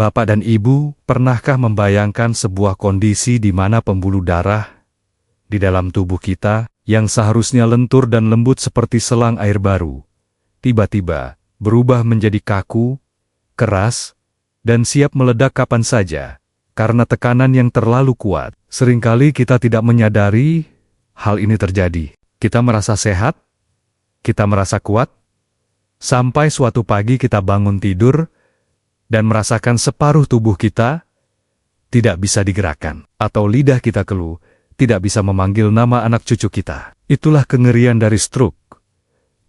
Bapak dan Ibu, pernahkah membayangkan sebuah kondisi di mana pembuluh darah di dalam tubuh kita, yang seharusnya lentur dan lembut seperti selang air baru, tiba-tiba berubah menjadi kaku, keras, dan siap meledak kapan saja, karena tekanan yang terlalu kuat? Seringkali kita tidak menyadari hal ini terjadi. Kita merasa sehat, kita merasa kuat, sampai suatu pagi kita bangun tidur, dan merasakan separuh tubuh kita tidak bisa digerakkan, atau lidah kita keluh, tidak bisa memanggil nama anak cucu kita. Itulah kengerian dari stroke,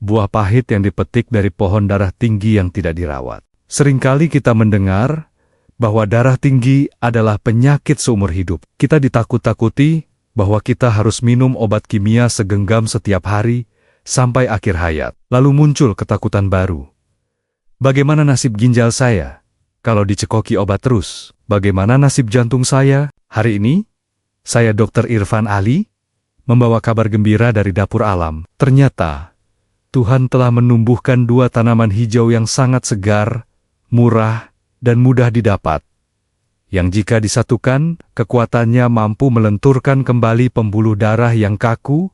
buah pahit yang dipetik dari pohon darah tinggi yang tidak dirawat. Seringkali kita mendengar bahwa darah tinggi adalah penyakit seumur hidup. Kita ditakut-takuti bahwa kita harus minum obat kimia segenggam setiap hari sampai akhir hayat. Lalu muncul ketakutan baru. Bagaimana nasib ginjal saya kalau dicekoki obat terus? Bagaimana nasib jantung saya? Hari ini, saya Dr. Irfan Ali, membawa kabar gembira dari dapur alam. Ternyata, Tuhan telah menumbuhkan dua tanaman hijau yang sangat segar, murah, dan mudah didapat, yang jika disatukan, kekuatannya mampu melenturkan kembali pembuluh darah yang kaku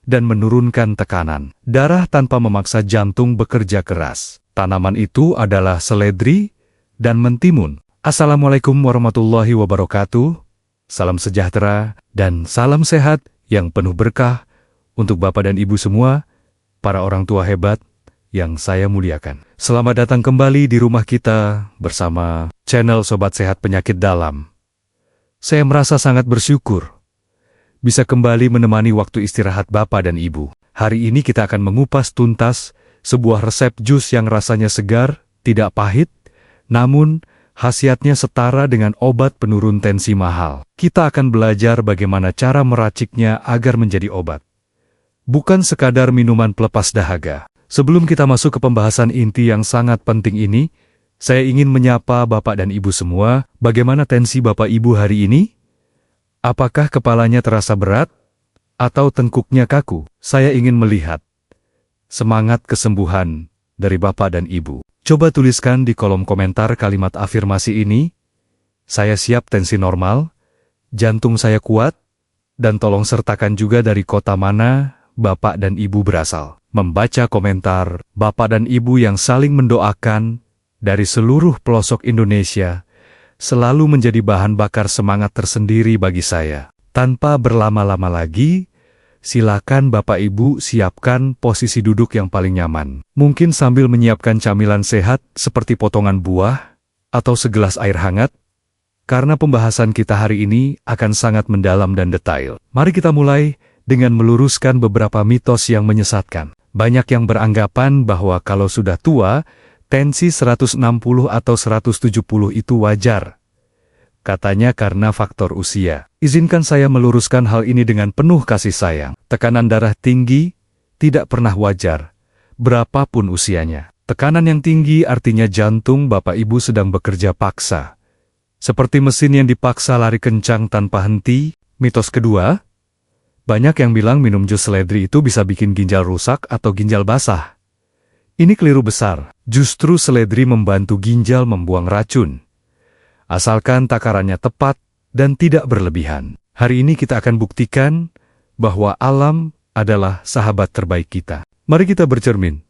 dan menurunkan tekanan darah tanpa memaksa jantung bekerja keras. Tanaman itu adalah seledri dan mentimun. Assalamualaikum warahmatullahi wabarakatuh. Salam sejahtera dan salam sehat yang penuh berkah untuk Bapak dan Ibu semua, para orang tua hebat yang saya muliakan. Selamat datang kembali di rumah kita bersama channel Sobat Sehat Penyakit Dalam. Saya merasa sangat bersyukur bisa kembali menemani waktu istirahat Bapak dan Ibu. Hari ini kita akan mengupas tuntas sebuah resep jus yang rasanya segar, tidak pahit, namun khasiatnya setara dengan obat penurun tensi mahal. Kita akan belajar bagaimana cara meraciknya agar menjadi obat, bukan sekadar minuman pelepas dahaga. Sebelum kita masuk ke pembahasan inti yang sangat penting ini, saya ingin menyapa Bapak dan Ibu semua. Bagaimana tensi Bapak Ibu hari ini? Apakah kepalanya terasa berat? Atau tengkuknya kaku? Saya ingin melihat semangat kesembuhan dari Bapak dan Ibu. Coba tuliskan di kolom komentar kalimat afirmasi ini. Saya siap tensi normal, jantung saya kuat, dan tolong sertakan juga dari kota mana Bapak dan Ibu berasal. Membaca komentar Bapak dan Ibu yang saling mendoakan dari seluruh pelosok Indonesia selalu menjadi bahan bakar semangat tersendiri bagi saya. Tanpa berlama-lama lagi, silakan Bapak Ibu siapkan posisi duduk yang paling nyaman. Mungkin sambil menyiapkan camilan sehat seperti potongan buah atau segelas air hangat, karena pembahasan kita hari ini akan sangat mendalam dan detail. Mari kita mulai dengan meluruskan beberapa mitos yang menyesatkan. Banyak yang beranggapan bahwa kalau sudah tua, tensi 160 atau 170 itu wajar. Katanya karena faktor usia. Izinkan saya meluruskan hal ini dengan penuh kasih sayang. Tekanan darah tinggi tidak pernah wajar, berapapun usianya. Tekanan yang tinggi artinya jantung Bapak Ibu sedang bekerja paksa, seperti mesin yang dipaksa lari kencang tanpa henti. Mitos kedua, banyak yang bilang minum jus seledri itu bisa bikin ginjal rusak atau ginjal basah. Ini keliru besar. Justru seledri membantu ginjal membuang racun, asalkan takarannya tepat dan tidak berlebihan. Hari ini kita akan buktikan bahwa alam adalah sahabat terbaik kita. Mari kita bercermin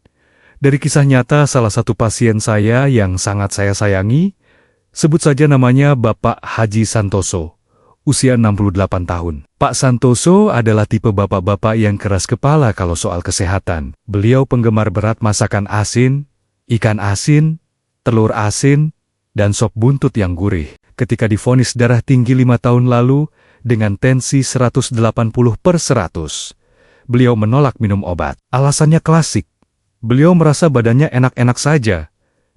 dari kisah nyata salah satu pasien saya yang sangat saya sayangi. Sebut saja namanya Bapak Haji Santoso, usia 68 tahun. Pak Santoso adalah tipe bapak-bapak yang keras kepala kalau soal kesehatan. Beliau penggemar berat masakan asin, ikan asin, telur asin, dan sop buntut yang gurih. Ketika divonis darah tinggi 5 tahun lalu dengan tensi 180/100, beliau menolak minum obat. Alasannya klasik. Beliau merasa badannya enak-enak saja,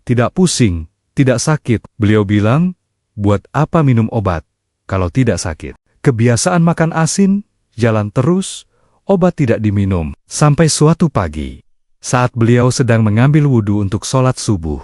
tidak pusing, tidak sakit. Beliau bilang, buat apa minum obat kalau tidak sakit? Kebiasaan makan asin, jalan terus, obat tidak diminum. Sampai suatu pagi, saat beliau sedang mengambil wudhu untuk sholat subuh,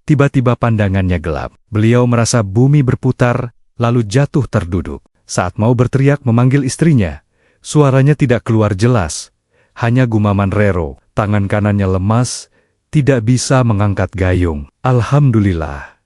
tiba-tiba pandangannya gelap. Beliau merasa bumi berputar, lalu jatuh terduduk. Saat mau berteriak memanggil istrinya, suaranya tidak keluar jelas, hanya gumaman rero. Tangan kanannya lemas, tidak bisa mengangkat gayung. Alhamdulillah,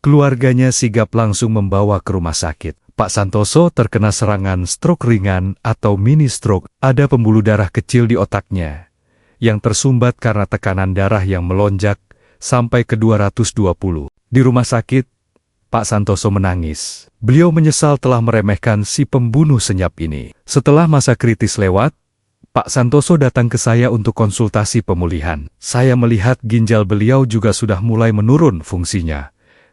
Keluarganya sigap langsung membawa ke rumah sakit. Pak Santoso terkena serangan stroke ringan atau mini stroke. Ada pembuluh darah kecil di otaknya yang tersumbat karena tekanan darah yang melonjak sampai ke 220. Di rumah sakit, Pak Santoso menangis. Beliau menyesal telah meremehkan si pembunuh senyap ini. Setelah masa kritis lewat, Pak Santoso datang ke saya untuk konsultasi pemulihan. Saya melihat ginjal beliau juga sudah mulai menurun fungsinya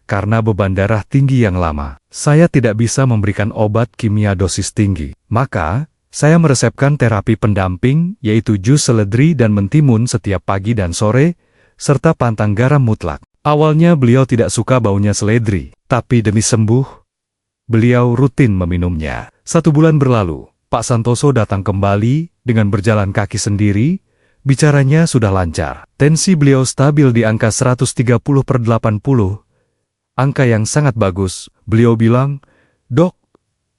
karena beban darah tinggi yang lama. Saya tidak bisa memberikan obat kimia dosis tinggi. Maka, saya meresepkan terapi pendamping, yaitu jus seledri dan mentimun setiap pagi dan sore, serta pantang garam mutlak. Awalnya beliau tidak suka baunya seledri, tapi demi sembuh, beliau rutin meminumnya. 1 bulan berlalu, Pak Santoso datang kembali dengan berjalan kaki sendiri, bicaranya sudah lancar. Tensi beliau stabil di angka 130/80, angka yang sangat bagus. Beliau bilang, "Dok,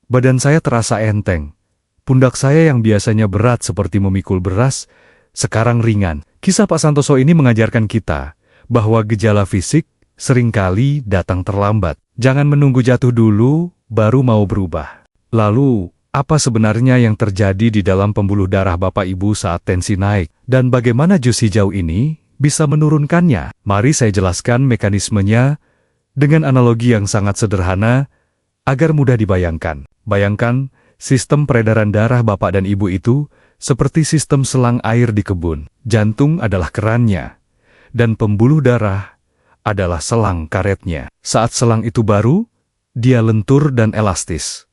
badan saya terasa enteng. Pundak saya yang biasanya berat seperti memikul beras, sekarang ringan." Kisah Pak Santoso ini mengajarkan kita bahwa gejala fisik seringkali datang terlambat. Jangan menunggu jatuh dulu, baru mau berubah. Lalu, apa sebenarnya yang terjadi di dalam pembuluh darah Bapak Ibu saat tensi naik? Dan bagaimana jus hijau ini bisa menurunkannya? Mari saya jelaskan mekanismenya dengan analogi yang sangat sederhana, agar mudah dibayangkan. Bayangkan, sistem peredaran darah Bapak dan Ibu itu seperti sistem selang air di kebun. Jantung adalah kerannya, dan pembuluh darah adalah selang karetnya. Saat selang itu baru, dia lentur dan elastis.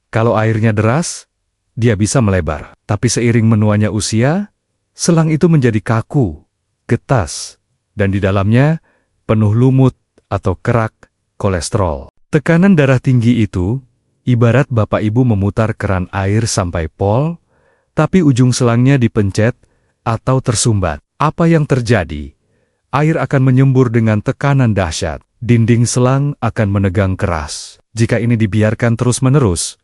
Kalau airnya deras, dia bisa melebar. Tapi seiring menuanya usia, selang itu menjadi kaku, getas, dan di dalamnya penuh lumut atau kerak kolesterol. Tekanan darah tinggi itu ibarat Bapak Ibu memutar keran air sampai pol, tapi ujung selangnya dipencet atau tersumbat. Apa yang terjadi? Air akan menyembur dengan tekanan dahsyat. Dinding selang akan menegang keras. Jika ini dibiarkan terus-menerus,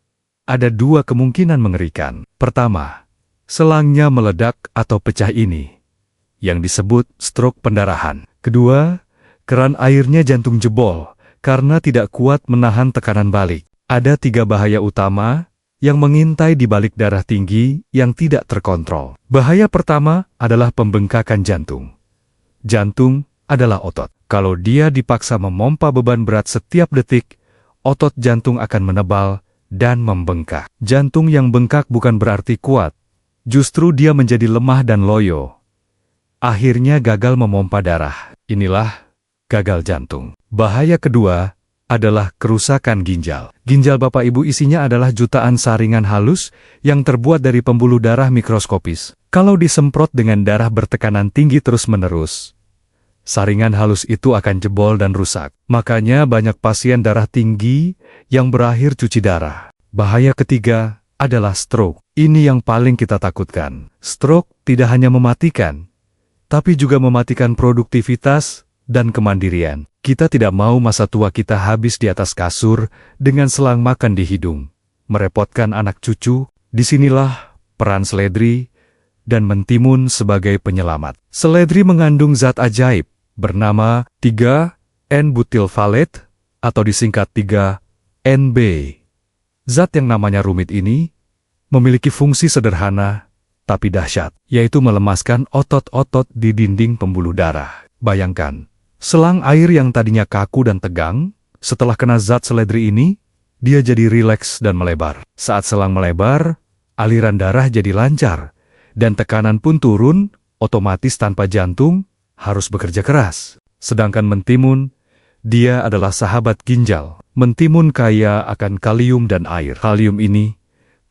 ada 2 kemungkinan mengerikan. Pertama, selangnya meledak atau pecah ini, yang disebut stroke pendarahan. Kedua, keran airnya jantung jebol karena tidak kuat menahan tekanan balik. Ada 3 bahaya utama yang mengintai di balik darah tinggi yang tidak terkontrol. Bahaya pertama adalah pembengkakan jantung. Jantung adalah otot. Kalau dia dipaksa memompa beban berat setiap detik, otot jantung akan menebal dan membengkak. Jantung yang bengkak bukan berarti kuat, justru dia menjadi lemah dan loyo. Akhirnya gagal memompa darah. Inilah gagal jantung. Bahaya kedua adalah kerusakan ginjal. Ginjal Bapak Ibu isinya adalah jutaan saringan halus yang terbuat dari pembuluh darah mikroskopis. Kalau disemprot dengan darah bertekanan tinggi terus-menerus, saringan halus itu akan jebol dan rusak. Makanya banyak pasien darah tinggi yang berakhir cuci darah. Bahaya ketiga adalah stroke. Ini yang paling kita takutkan. Stroke tidak hanya mematikan, tapi juga mematikan produktivitas dan kemandirian. Kita tidak mau masa tua kita habis di atas kasur dengan selang makan di hidung, merepotkan anak cucu. Disinilah peran seledri dan mentimun sebagai penyelamat. Seledri mengandung zat ajaib bernama 3-N-butylphthalate atau disingkat 3-NB. Zat yang namanya rumit ini memiliki fungsi sederhana tapi dahsyat, yaitu melemaskan otot-otot di dinding pembuluh darah. Bayangkan, selang air yang tadinya kaku dan tegang, setelah kena zat seledri ini, dia jadi rileks dan melebar. Saat selang melebar, aliran darah jadi lancar, dan tekanan pun turun, otomatis tanpa jantung harus bekerja keras. Sedangkan mentimun, dia adalah sahabat ginjal. Mentimun kaya akan kalium dan air. Kalium ini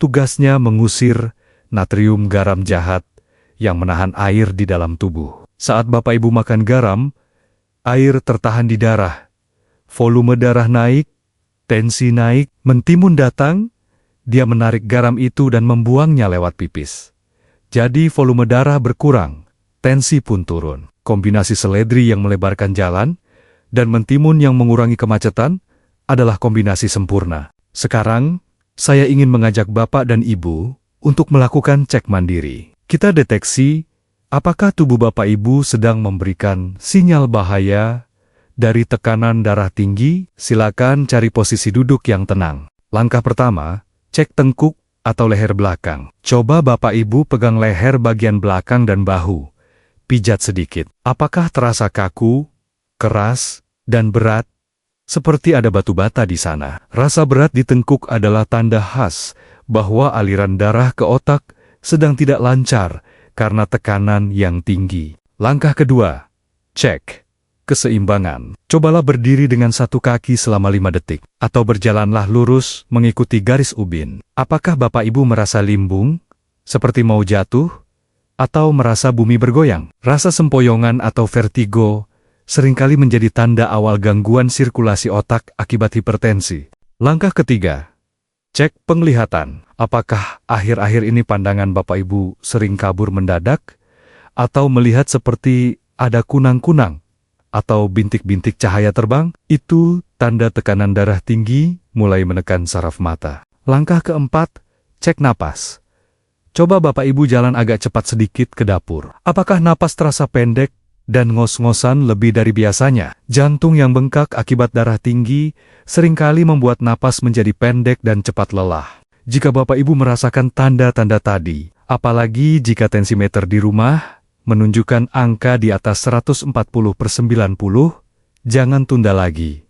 tugasnya mengusir natrium garam jahat yang menahan air di dalam tubuh. Saat Bapak Ibu makan garam, air tertahan di darah. Volume darah naik, tensi naik. Mentimun datang, dia menarik garam itu dan membuangnya lewat pipis. Jadi volume darah berkurang, tensi pun turun. Kombinasi seledri yang melebarkan jalan dan mentimun yang mengurangi kemacetan adalah kombinasi sempurna. Sekarang, saya ingin mengajak Bapak dan Ibu untuk melakukan cek mandiri. Kita deteksi apakah tubuh Bapak Ibu sedang memberikan sinyal bahaya dari tekanan darah tinggi, silakan cari posisi duduk yang tenang. Langkah pertama, cek tengkuk atau leher belakang. Coba Bapak Ibu pegang leher bagian belakang dan bahu. Pijat sedikit. Apakah terasa kaku, keras, dan berat? Seperti ada batu bata di sana. Rasa berat di tengkuk adalah tanda khas bahwa aliran darah ke otak sedang tidak lancar karena tekanan yang tinggi. Langkah kedua, cek keseimbangan. Cobalah berdiri dengan satu kaki selama 5 detik, atau berjalanlah lurus mengikuti garis ubin. Apakah Bapak Ibu merasa limbung, seperti mau jatuh, atau merasa bumi bergoyang? Rasa sempoyongan atau vertigo seringkali menjadi tanda awal gangguan sirkulasi otak akibat hipertensi. Langkah ketiga, cek penglihatan. Apakah akhir-akhir ini pandangan Bapak Ibu sering kabur mendadak, atau melihat seperti ada kunang-kunang, atau bintik-bintik cahaya terbang? Itu tanda tekanan darah tinggi mulai menekan saraf mata. Langkah keempat, cek napas. Coba Bapak Ibu jalan agak cepat sedikit ke dapur. Apakah napas terasa pendek dan ngos-ngosan lebih dari biasanya? Jantung yang bengkak akibat darah tinggi seringkali membuat napas menjadi pendek dan cepat lelah. Jika Bapak Ibu merasakan tanda-tanda tadi, apalagi jika tensimeter di rumah menunjukkan angka di atas 140/90, jangan tunda lagi.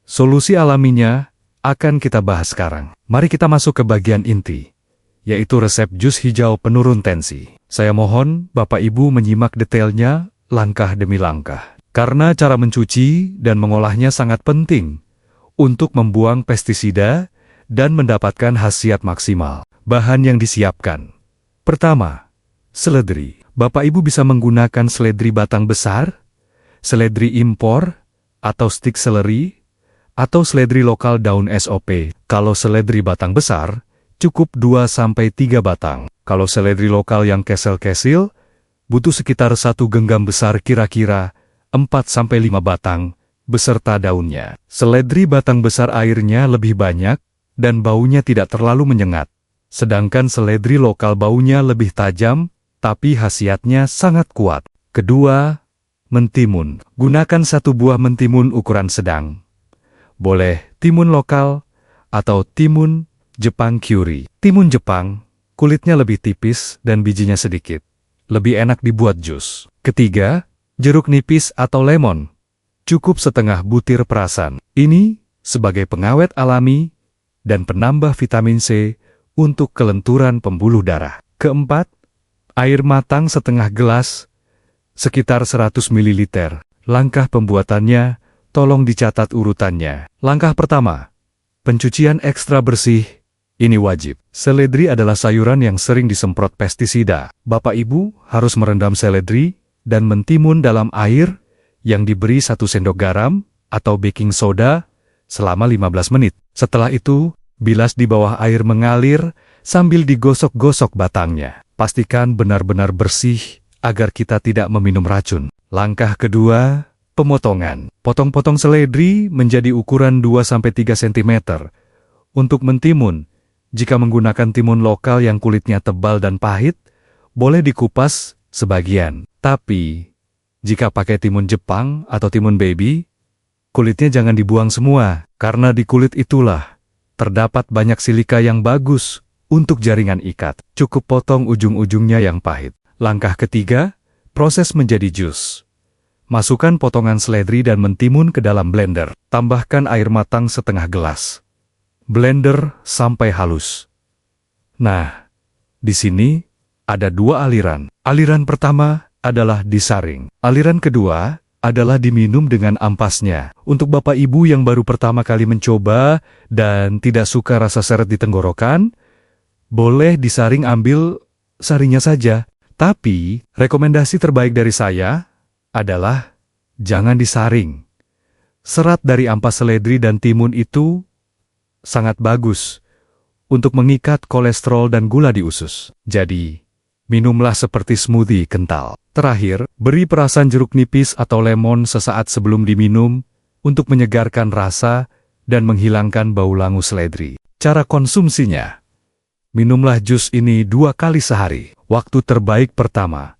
Solusi alaminya akan kita bahas sekarang. Mari kita masuk ke bagian inti, yaitu resep jus hijau penurun tensi. Saya mohon Bapak Ibu menyimak detailnya langkah demi langkah, karena cara mencuci dan mengolahnya sangat penting untuk membuang pestisida dan mendapatkan khasiat maksimal. Bahan yang disiapkan. Pertama, seledri. Bapak Ibu bisa menggunakan seledri batang besar, seledri impor, atau stik seleri, atau seledri lokal daun SOP. Kalau seledri batang besar, cukup 2-3 batang. Kalau seledri lokal yang kesel-kesil, butuh sekitar 1 genggam besar, kira-kira 4-5 batang, beserta daunnya. Seledri batang besar airnya lebih banyak, dan baunya tidak terlalu menyengat. Sedangkan seledri lokal baunya lebih tajam, tapi khasiatnya sangat kuat. Kedua, mentimun. Gunakan 1 buah mentimun ukuran sedang. Boleh timun lokal atau timun Jepang Kyuri. Timun Jepang, kulitnya lebih tipis dan bijinya sedikit. Lebih enak dibuat jus. Ketiga, jeruk nipis atau lemon. Cukup setengah butir perasan. Ini sebagai pengawet alami dan penambah vitamin C untuk kelenturan pembuluh darah. Keempat, air matang setengah gelas, sekitar 100 ml. Langkah pembuatannya, tolong dicatat urutannya. Langkah pertama, pencucian ekstra bersih. Ini wajib. Seledri adalah sayuran yang sering disemprot pestisida. Bapak Ibu harus merendam seledri dan mentimun dalam air yang diberi 1 sendok garam atau baking soda selama 15 menit. Setelah itu, bilas di bawah air mengalir sambil digosok-gosok batangnya. Pastikan benar-benar bersih agar kita tidak meminum racun. Langkah kedua, pemotongan. Potong-potong seledri menjadi ukuran 2-3 cm. Untuk mentimun, jika menggunakan timun lokal yang kulitnya tebal dan pahit, boleh dikupas sebagian. Tapi, jika pakai timun Jepang atau timun baby, kulitnya jangan dibuang semua, karena di kulit itulah terdapat banyak silika yang bagus untuk jaringan ikat. Cukup potong ujung-ujungnya yang pahit. Langkah ketiga, proses menjadi jus. Masukkan potongan seledri dan mentimun ke dalam blender. Tambahkan air matang setengah gelas. Blender sampai halus. Nah, di sini ada 2 aliran. Aliran pertama adalah disaring. Aliran kedua adalah diminum dengan ampasnya. Untuk Bapak Ibu yang baru pertama kali mencoba dan tidak suka rasa seret di tenggorokan, boleh disaring, ambil sarinya saja. Tapi, rekomendasi terbaik dari saya adalah jangan disaring. Serat dari ampas seledri dan timun itu sangat bagus untuk mengikat kolesterol dan gula di usus. Jadi, minumlah seperti smoothie kental. Terakhir, beri perasan jeruk nipis atau lemon sesaat sebelum diminum untuk menyegarkan rasa dan menghilangkan bau langu seledri. Cara konsumsinya. Minumlah jus ini 2 kali sehari. Waktu terbaik pertama,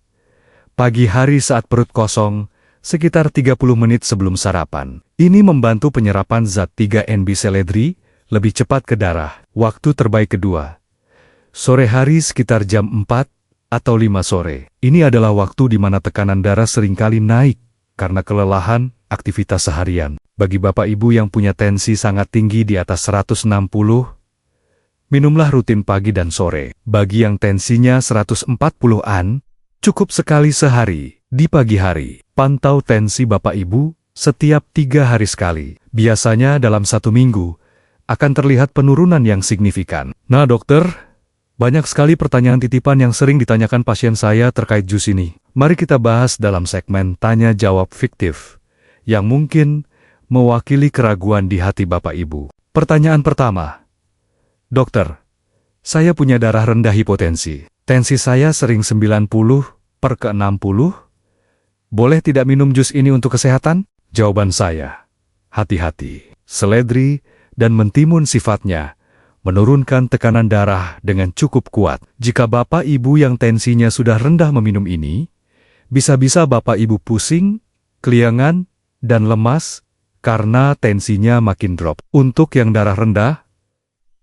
pagi hari saat perut kosong, sekitar 30 menit sebelum sarapan. Ini membantu penyerapan zat 3-NB seledri lebih cepat ke darah. Waktu terbaik kedua, sore hari sekitar jam 4 atau 5 sore. Ini adalah waktu di mana tekanan darah seringkali naik karena kelelahan aktivitas seharian. Bagi Bapak Ibu yang punya tensi sangat tinggi di atas 160, minumlah rutin pagi dan sore. Bagi yang tensinya 140-an, cukup sekali sehari. Di pagi hari, pantau tensi Bapak Ibu setiap 3 hari sekali. Biasanya dalam 1 minggu, akan terlihat penurunan yang signifikan. Nah dokter, banyak sekali pertanyaan titipan yang sering ditanyakan pasien saya terkait jus ini. Mari kita bahas dalam segmen tanya-jawab fiktif, yang mungkin mewakili keraguan di hati Bapak Ibu. Pertanyaan pertama, dokter, saya punya darah rendah hipotensi. Tensi saya sering 90/60. Boleh tidak minum jus ini untuk kesehatan? Jawaban saya, hati-hati. Seledri dan mentimun sifatnya menurunkan tekanan darah dengan cukup kuat. Jika Bapak Ibu yang tensinya sudah rendah meminum ini, bisa-bisa Bapak Ibu pusing, keliangan, dan lemas karena tensinya makin drop. Untuk yang darah rendah,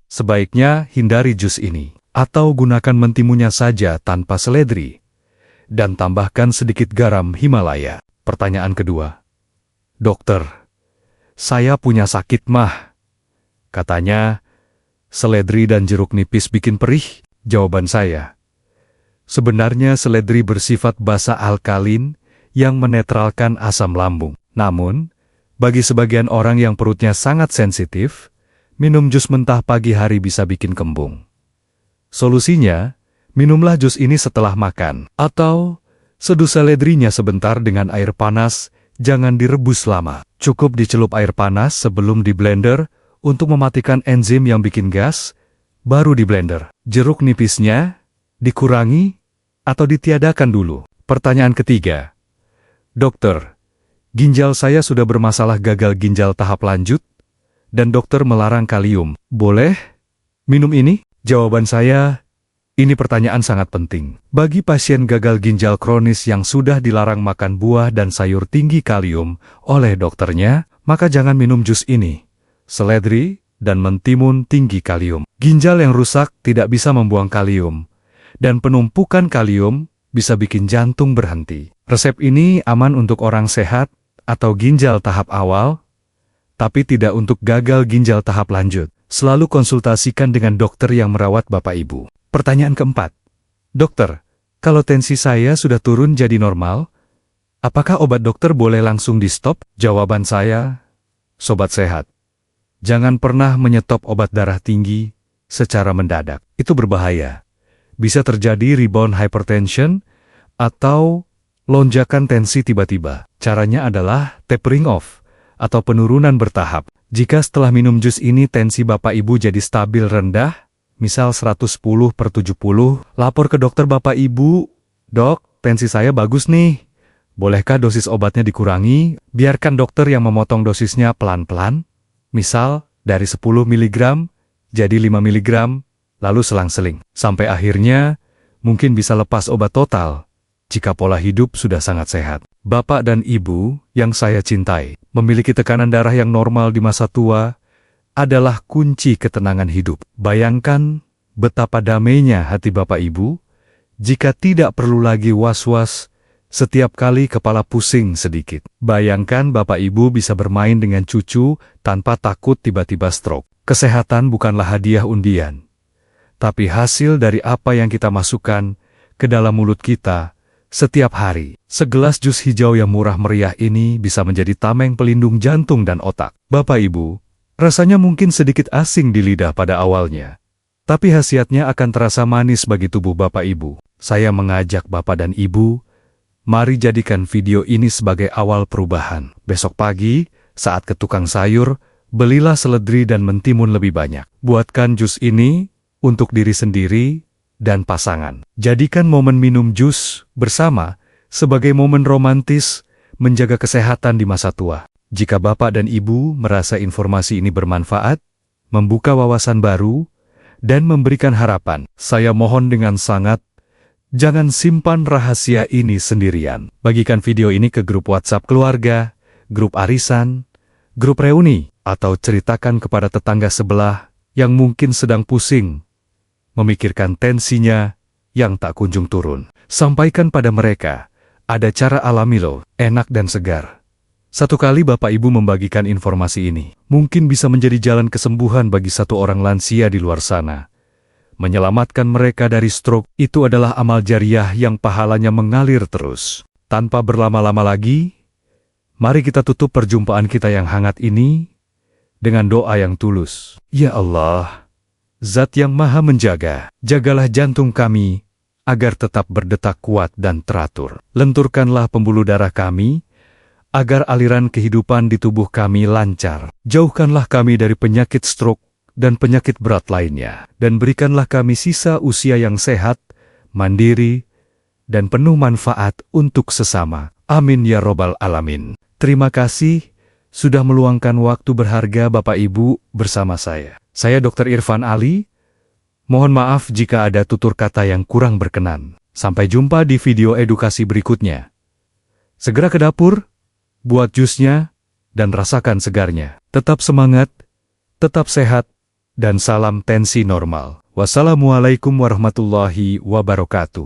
sebaiknya hindari jus ini, atau gunakan mentimunnya saja tanpa seledri, dan tambahkan sedikit garam Himalaya. Pertanyaan kedua, dokter, saya punya sakit mah. Katanya, seledri dan jeruk nipis bikin perih. Jawaban saya, sebenarnya seledri bersifat basa alkalin yang menetralkan asam lambung. Namun, bagi sebagian orang yang perutnya sangat sensitif, minum jus mentah pagi hari bisa bikin kembung. Solusinya, minumlah jus ini setelah makan, atau seduh seledrinya sebentar dengan air panas, jangan direbus lama. Cukup dicelup air panas sebelum di blender untuk mematikan enzim yang bikin gas, baru di blender. Jeruk nipisnya dikurangi atau ditiadakan dulu. Pertanyaan ketiga, dokter, ginjal saya sudah bermasalah gagal ginjal tahap lanjut, dan dokter melarang kalium. Boleh minum ini? Jawaban saya, ini pertanyaan sangat penting. Bagi pasien gagal ginjal kronis yang sudah dilarang makan buah dan sayur tinggi kalium oleh dokternya, maka jangan minum jus ini. Seledri dan mentimun tinggi kalium. Ginjal yang rusak tidak bisa membuang kalium, dan penumpukan kalium bisa bikin jantung berhenti. Resep ini aman untuk orang sehat atau ginjal tahap awal, tapi tidak untuk gagal ginjal tahap lanjut. Selalu konsultasikan dengan dokter yang merawat Bapak Ibu. Pertanyaan keempat, dokter, kalau tensi saya sudah turun jadi normal, apakah obat dokter boleh langsung di-stop? Jawaban saya, sobat sehat, jangan pernah menyetop obat darah tinggi secara mendadak. Itu berbahaya. Bisa terjadi rebound hypertension atau lonjakan tensi tiba-tiba. Caranya adalah tapering off atau penurunan bertahap. Jika setelah minum jus ini tensi Bapak Ibu jadi stabil rendah, misal 110/70, lapor ke dokter Bapak Ibu, dok, tensi saya bagus nih. Bolehkah dosis obatnya dikurangi? Biarkan dokter yang memotong dosisnya pelan-pelan, misal dari 10 mg jadi 5 mg, lalu selang-seling. Sampai akhirnya, mungkin bisa lepas obat total, jika pola hidup sudah sangat sehat. Bapak dan Ibu yang saya cintai, memiliki tekanan darah yang normal di masa tua adalah kunci ketenangan hidup. Bayangkan betapa damainya hati Bapak Ibu jika tidak perlu lagi was-was setiap kali kepala pusing sedikit. Bayangkan Bapak Ibu bisa bermain dengan cucu tanpa takut tiba-tiba stroke. Kesehatan bukanlah hadiah undian, tapi hasil dari apa yang kita masukkan ke dalam mulut kita setiap hari. Segelas jus hijau yang murah meriah ini bisa menjadi tameng pelindung jantung dan otak. Bapak Ibu, rasanya mungkin sedikit asing di lidah pada awalnya, tapi khasiatnya akan terasa manis bagi tubuh Bapak Ibu. Saya mengajak Bapak dan Ibu, mari jadikan video ini sebagai awal perubahan. Besok pagi, saat ke tukang sayur, belilah seledri dan mentimun lebih banyak. Buatkan jus ini untuk diri sendiri dan pasangan. Jadikan momen minum jus bersama sebagai momen romantis menjaga kesehatan di masa tua. Jika Bapak dan Ibu merasa informasi ini bermanfaat, membuka wawasan baru, dan memberikan harapan, saya mohon dengan sangat, Jangan simpan rahasia ini sendirian. Bagikan video ini ke grup WhatsApp keluarga, grup arisan, grup reuni, atau ceritakan kepada tetangga sebelah yang mungkin sedang pusing, memikirkan tensinya yang tak kunjung turun. Sampaikan pada mereka, ada cara alami loh, enak dan segar. Satu kali Bapak Ibu membagikan informasi ini, mungkin bisa menjadi jalan kesembuhan bagi satu orang lansia di luar sana. Menyelamatkan mereka dari stroke, itu adalah amal jariah yang pahalanya mengalir terus. Tanpa berlama-lama lagi, mari kita tutup perjumpaan kita yang hangat ini dengan doa yang tulus. Ya Allah, Zat yang Maha Menjaga, jagalah jantung kami agar tetap berdetak kuat dan teratur. Lenturkanlah pembuluh darah kami agar aliran kehidupan di tubuh kami lancar. Jauhkanlah kami dari penyakit stroke dan penyakit berat lainnya, dan berikanlah kami sisa usia yang sehat, mandiri, dan penuh manfaat untuk sesama. Amin ya Robbal Alamin. Terima kasih sudah meluangkan waktu berharga Bapak Ibu bersama saya. Saya Dr. Irfan Ali. Mohon maaf jika ada tutur kata yang kurang berkenan. Sampai jumpa di video edukasi berikutnya. Segera ke dapur, buat jusnya, dan rasakan segarnya. Tetap semangat, tetap sehat, dan salam tensi normal. Wassalamualaikum warahmatullahi wabarakatuh.